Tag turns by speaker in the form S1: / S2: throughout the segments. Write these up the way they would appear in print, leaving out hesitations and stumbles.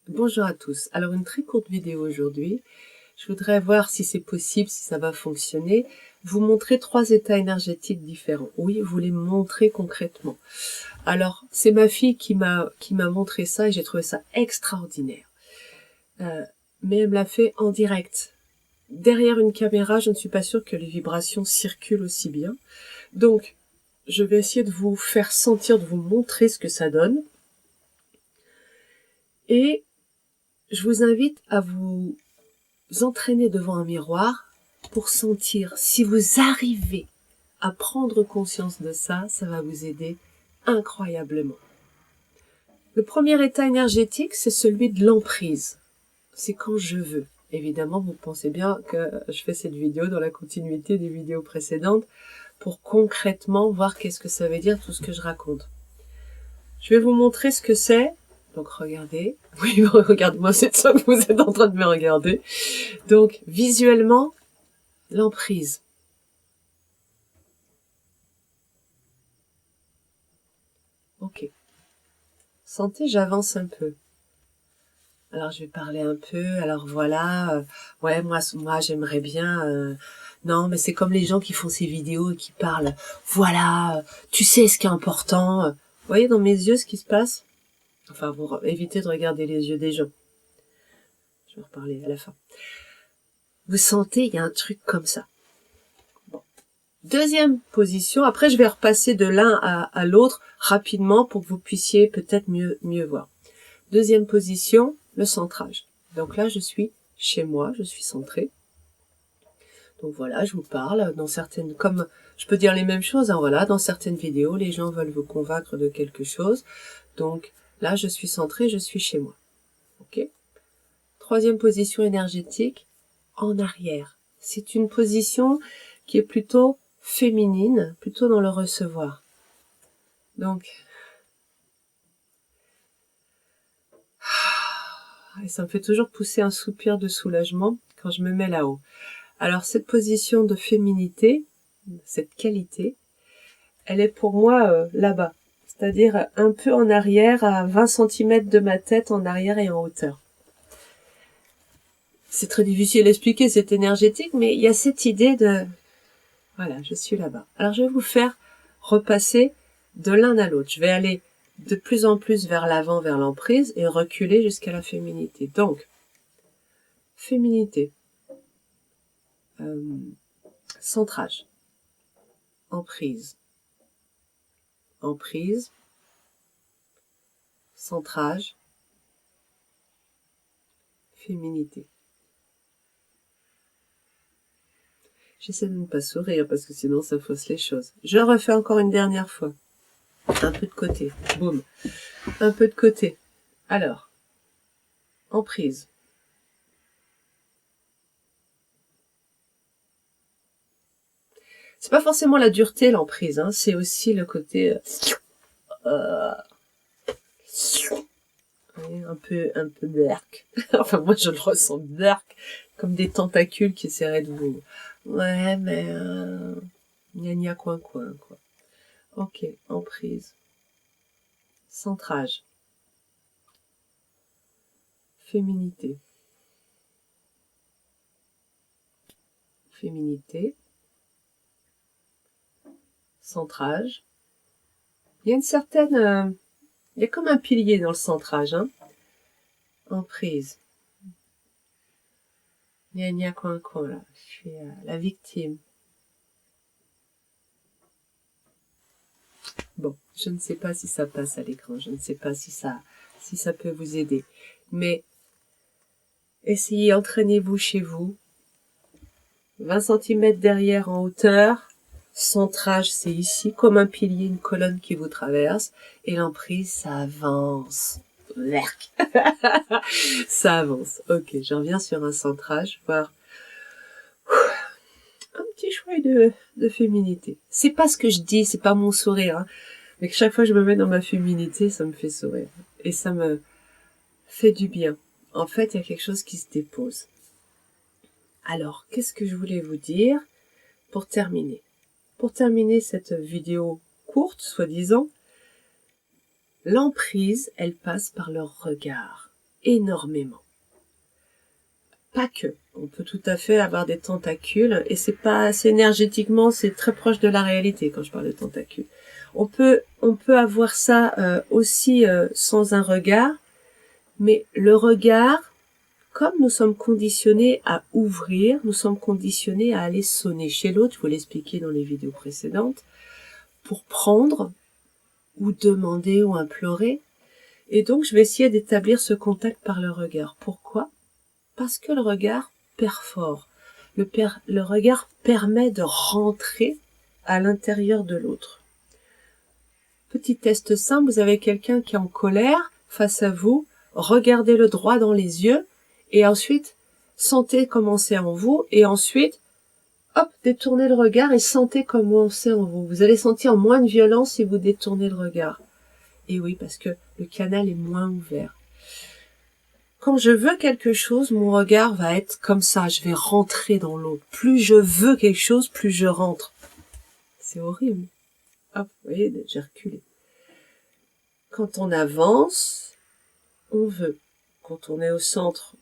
S1: Bonjour à tous. Alors une très courte vidéo aujourd'hui. Je voudrais voir si c'est possible, si ça va fonctionner. Vous montrer 3 états énergétiques différents. Oui, vous les montrer concrètement. Alors c'est ma fille qui m'a montré ça et j'ai trouvé ça extraordinaire. Mais elle me l'a fait en direct. Derrière une caméra, je ne suis pas sûre que les vibrations circulent aussi bien. Donc je vais essayer de vous faire sentir, de vous montrer ce que ça donne. Et je vous invite à vous entraîner devant un miroir pour sentir. Si vous arrivez à prendre conscience de ça, ça va vous aider incroyablement. Le premier état énergétique, c'est celui de l'emprise. C'est quand je veux. Évidemment, vous pensez bien que je fais cette vidéo dans la continuité des vidéos précédentes pour concrètement voir qu'est-ce que ça veut dire tout ce que je raconte. Je vais vous montrer ce que c'est. Donc regardez. Oui, regardez-moi, c'est ça que vous êtes en train de me regarder. Donc visuellement, l'emprise. Ok. Sentez, j'avance un peu. Alors je vais parler un peu. Alors voilà. Ouais, moi j'aimerais bien. Non, mais c'est comme les gens qui font ces vidéos et qui parlent. Voilà. Tu sais ce qui est important. Vous voyez dans mes yeux ce qui se passe. Enfin, vous évitez de regarder les yeux des gens. Je vais en reparler à la fin. Vous sentez, il y a un truc comme ça. Bon. Deuxième position. Après, je vais repasser de l'un à l'autre rapidement pour que vous puissiez peut-être mieux voir. Deuxième position, le centrage. Donc là, je suis chez moi, je suis centrée. Donc voilà, je vous parle dans certaines, comme je peux dire les mêmes choses, hein, voilà, dans certaines vidéos, les gens veulent vous convaincre de quelque chose. Donc là, je suis centrée, je suis chez moi. Ok. Troisième position énergétique, en arrière. C'est une position qui est plutôt féminine, plutôt dans le recevoir. Donc, et ça me fait toujours pousser un soupir de soulagement quand je me mets là-haut. Alors cette position de féminité, cette qualité, elle est pour moi là-bas, c'est-à-dire un peu en arrière, à 20 cm de ma tête, en arrière et en hauteur. C'est très difficile à expliquer, c'est énergétique, mais il y a cette idée de... Voilà, je suis là-bas. Alors je vais vous faire repasser de l'un à l'autre. Je vais aller de plus en plus vers l'avant, vers l'emprise, et reculer jusqu'à la féminité. Donc, féminité, centrage, emprise, emprise, centrage, féminité. J'essaie de ne pas sourire parce que sinon ça fausse les choses. Je refais encore une dernière fois. Un peu de côté. Boum. Un peu de côté. Alors, emprise. C'est pas forcément la dureté, l'emprise, hein. C'est aussi le côté un peu berk. Enfin, moi, je le ressens berk, comme des tentacules qui essaieraient de vous... Ouais, mais... gna gna coin coin, quoi. Ok, emprise. Centrage. Féminité. Féminité. Centrage. Il y a une certaine... il y a comme un pilier dans le centrage, hein. Emprise. Gna gna coin coin, là. Je suis la victime. Bon, je ne sais pas si ça passe à l'écran, je ne sais pas si ça peut vous aider. Mais essayez, entraînez-vous chez vous. 20 cm derrière en hauteur. Centrage, c'est ici, comme un pilier, une colonne qui vous traverse. Et l'emprise, ça avance. Ça avance. Ok, j'en reviens sur un centrage, voir un petit choix de féminité. C'est pas ce que je dis, c'est pas mon sourire, hein. Mais que chaque fois que je me mets dans ma féminité, ça me fait sourire. Et ça me fait du bien. En fait, il y a quelque chose qui se dépose. Alors, qu'est-ce que je voulais vous dire pour terminer? Pour terminer cette vidéo courte, soi-disant, l'emprise, elle passe par leur regard. énormément. Pas que. On peut tout à fait avoir des tentacules, et c'est énergétiquement, c'est très proche de la réalité quand je parle de tentacules. On peut avoir ça aussi sans un regard, mais le regard, comme nous sommes conditionnés à ouvrir, nous sommes conditionnés à aller sonner chez l'autre, je vous l'expliquais dans les vidéos précédentes, pour prendre ou demander ou implorer. Et donc, je vais essayer d'établir ce contact par le regard. Pourquoi? Parce que le regard perfore. Le regard permet de rentrer à l'intérieur de l'autre. Petit test simple, vous avez quelqu'un qui est en colère face à vous, regardez-le droit dans les yeux, et ensuite, sentez comment c'est en vous, et ensuite, hop, détournez le regard et sentez comment c'est en vous. Vous allez sentir moins de violence si vous détournez le regard. Et oui, parce que le canal est moins ouvert. Quand je veux quelque chose, mon regard va être comme ça, je vais rentrer dans l'autre. Plus je veux quelque chose, plus je rentre. C'est horrible. Hop, vous voyez, j'ai reculé. Quand on avance, on veut. Quand on est au centre,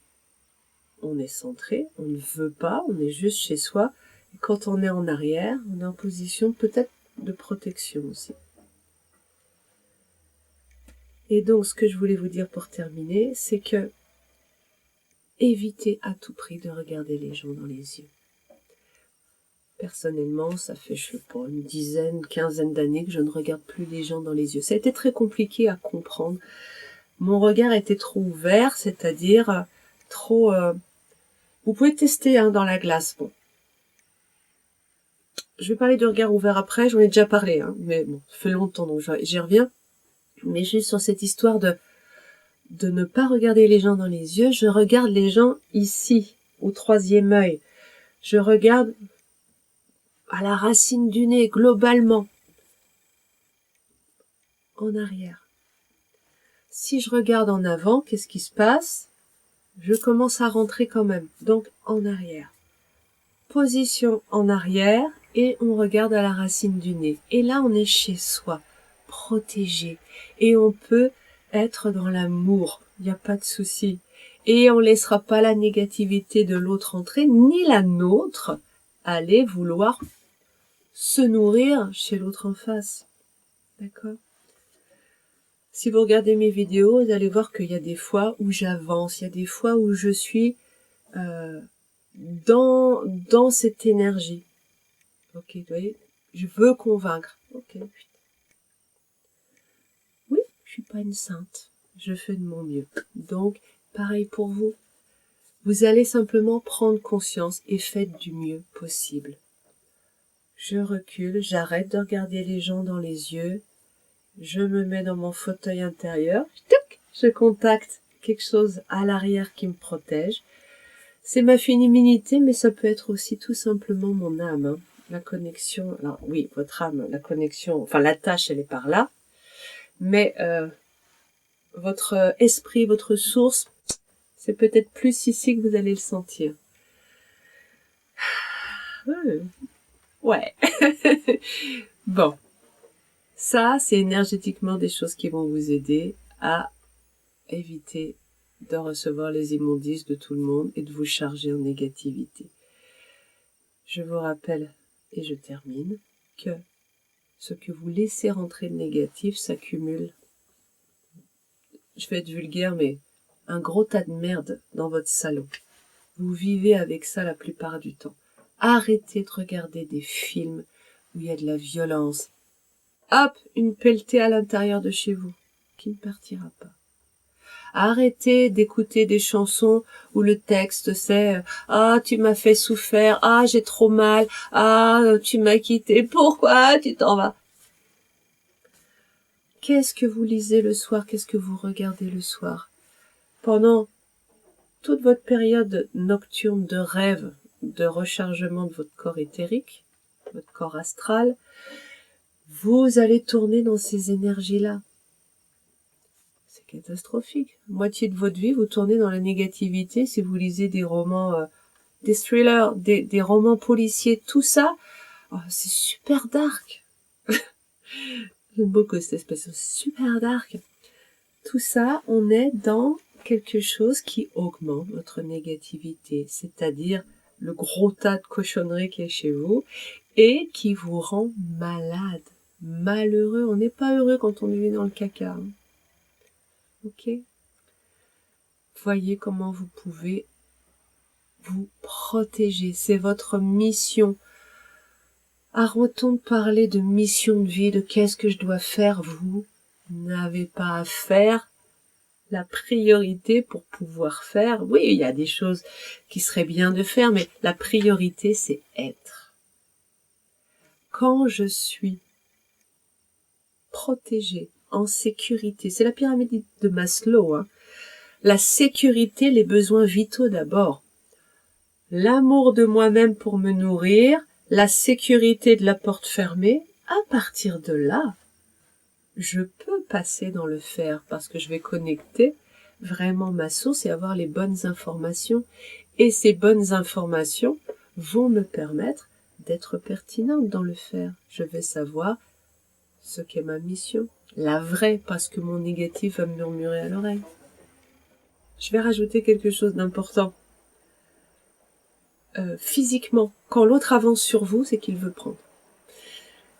S1: on est centré, on ne veut pas, on est juste chez soi. Et quand on est en arrière, on est en position peut-être de protection aussi. Et donc, ce que je voulais vous dire pour terminer, c'est que évitez à tout prix de regarder les gens dans les yeux. Personnellement, ça fait, je sais pas, une quinzaine d'années que je ne regarde plus les gens dans les yeux. Ça a été très compliqué à comprendre. Mon regard était trop ouvert, c'est-à-dire trop... Vous pouvez tester dans la glace. Bon. Je vais parler du regard ouvert après, j'en ai déjà parlé, mais bon, ça fait longtemps, donc j'y reviens. Mais juste sur cette histoire de ne pas regarder les gens dans les yeux, je regarde les gens ici, au troisième œil. Je regarde à la racine du nez, globalement, en arrière. Si je regarde en avant, qu'est-ce qui se passe? Je commence à rentrer quand même, donc en arrière. Position en arrière, et on regarde à la racine du nez. Et là, on est chez soi, protégé, et on peut être dans l'amour, il n'y a pas de souci. Et on ne laissera pas la négativité de l'autre entrer, ni la nôtre aller vouloir se nourrir chez l'autre en face. D'accord? Si vous regardez mes vidéos, vous allez voir qu'il y a des fois où j'avance, il y a des fois où je suis dans cette énergie. Ok, vous voyez, je veux convaincre. Ok. Oui, je suis pas une sainte. Je fais de mon mieux. Donc, pareil pour vous. Vous allez simplement prendre conscience et faites du mieux possible. Je recule, j'arrête de regarder les gens dans les yeux. Je me mets dans mon fauteuil intérieur. Je contacte quelque chose à l'arrière qui me protège. C'est ma féminité, mais ça peut être aussi tout simplement mon âme. La connexion, alors oui, votre âme, la connexion, enfin la tâche, elle est par là. Mais votre esprit, votre source, c'est peut-être plus ici que vous allez le sentir. Ouais. Bon. Ça, c'est énergétiquement des choses qui vont vous aider à éviter de recevoir les immondices de tout le monde et de vous charger en négativité. Je vous rappelle, et je termine, que ce que vous laissez rentrer de négatif s'accumule. Je vais être vulgaire, mais un gros tas de merde dans votre salon. Vous vivez avec ça la plupart du temps. Arrêtez de regarder des films où il y a de la violence. Hop, une pelletée à l'intérieur de chez vous, qui ne partira pas. Arrêtez d'écouter des chansons où le texte c'est « Ah, tu m'as fait souffrir, ah, j'ai trop mal, ah, tu m'as quitté, pourquoi tu t'en vas ?» Qu'est-ce que vous lisez le soir? Qu'est-ce que vous regardez le soir? Pendant toute votre période nocturne de rêve, de rechargement de votre corps éthérique, votre corps astral, vous allez tourner dans ces énergies-là. C'est catastrophique. Moitié de votre vie, vous tournez dans la négativité si vous lisez des romans, des thrillers, des romans policiers, tout ça, c'est super dark. J'aime beaucoup cette expression, super dark. Tout ça, on est dans quelque chose qui augmente votre négativité, c'est-à-dire le gros tas de cochonneries qui est chez vous et qui vous rend malade, malheureux. On n'est pas heureux quand on est dans le caca. Hein. Ok? Voyez comment vous pouvez vous protéger. C'est votre mission. Arrêtons de parler de mission de vie, de qu'est-ce que je dois faire. Vous n'avez pas à faire. La priorité pour pouvoir faire, oui, il y a des choses qui seraient bien de faire, mais la priorité, c'est être. Quand je suis protégée, en sécurité, c'est la pyramide de Maslow, hein. La sécurité, les besoins vitaux d'abord. L'amour de moi-même pour me nourrir, la sécurité de la porte fermée, à partir de là, je peux passer dans le faire parce que je vais connecter vraiment ma source et avoir les bonnes informations. Et ces bonnes informations vont me permettre d'être pertinente dans le faire. Je vais savoir ce qu'est ma mission. La vraie, parce que mon négatif va me murmurer à l'oreille. Je vais rajouter quelque chose d'important. Physiquement, quand l'autre avance sur vous, c'est qu'il veut prendre.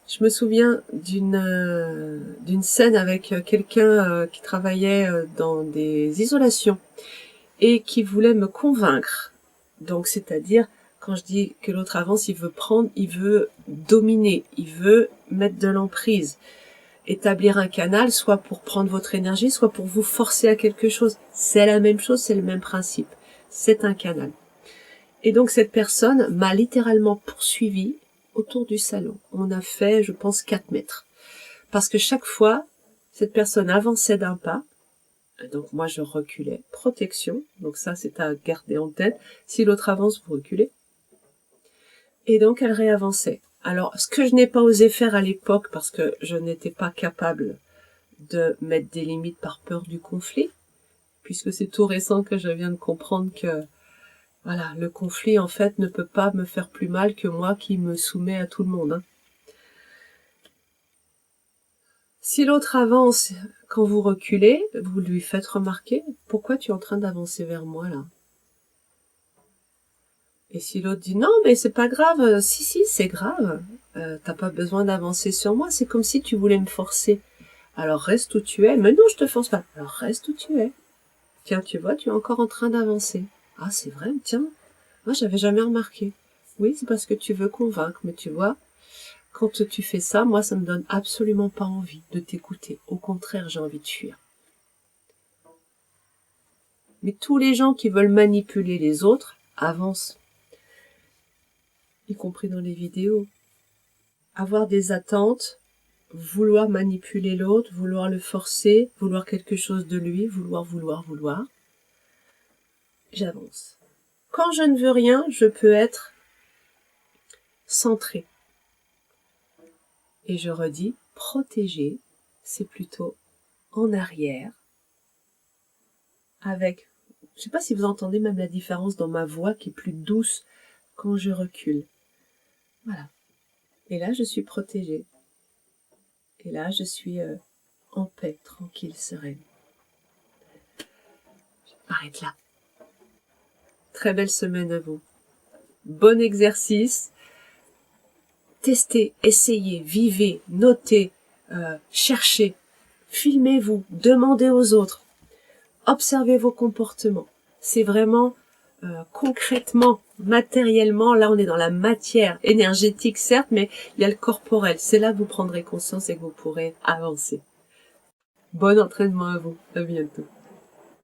S1: Je me souviens d'une scène avec quelqu'un qui travaillait dans des isolations et qui voulait me convaincre. Donc, c'est-à-dire, quand je dis que l'autre avance, il veut prendre, il veut dominer, il veut mettre de l'emprise, établir un canal, soit pour prendre votre énergie, soit pour vous forcer à quelque chose. C'est la même chose, c'est le même principe. C'est un canal. Et donc, cette personne m'a littéralement poursuivi autour du salon. On a fait, je pense, 4 mètres. Parce que chaque fois, cette personne avançait d'un pas, donc moi je reculais. Protection, donc ça c'est à garder en tête. Si l'autre avance, vous reculez. Et donc elle réavançait. Alors, ce que je n'ai pas osé faire à l'époque, parce que je n'étais pas capable de mettre des limites par peur du conflit, puisque c'est tout récent que je viens de comprendre que voilà, le conflit, en fait, ne peut pas me faire plus mal que moi qui me soumets à tout le monde. Hein. Si l'autre avance quand vous reculez, vous lui faites remarquer « Pourquoi tu es en train d'avancer vers moi, là ?» Et si l'autre dit « Non, mais c'est pas grave. Si, c'est grave. T'as pas besoin d'avancer sur moi. C'est comme si tu voulais me forcer. Alors reste où tu es. Mais non, je te force pas. Alors reste où tu es. Tiens, tu vois, tu es encore en train d'avancer. Ah, c'est vrai, tiens. Moi, j'avais jamais remarqué. Oui, c'est parce que tu veux convaincre, mais tu vois, quand tu fais ça, moi, ça me donne absolument pas envie de t'écouter. Au contraire, j'ai envie de fuir. Mais tous les gens qui veulent manipuler les autres avancent. Y compris dans les vidéos. Avoir des attentes, vouloir manipuler l'autre, vouloir le forcer, vouloir quelque chose de lui, vouloir. J'avance. Quand je ne veux rien, je peux être centré. Et je redis, protéger, c'est plutôt en arrière, avec, je sais pas si vous entendez même la différence dans ma voix qui est plus douce quand je recule. Voilà. Et là, je suis protégée. Et là, je suis en paix, tranquille, sereine. Je m'arrête là. Très belle semaine à vous. Bon exercice. Testez, essayez, vivez, notez, cherchez, filmez-vous, demandez aux autres, observez vos comportements. C'est vraiment concrètement, matériellement, là on est dans la matière énergétique certes, mais il y a le corporel. C'est là que vous prendrez conscience et que vous pourrez avancer. Bon entraînement à vous, à bientôt.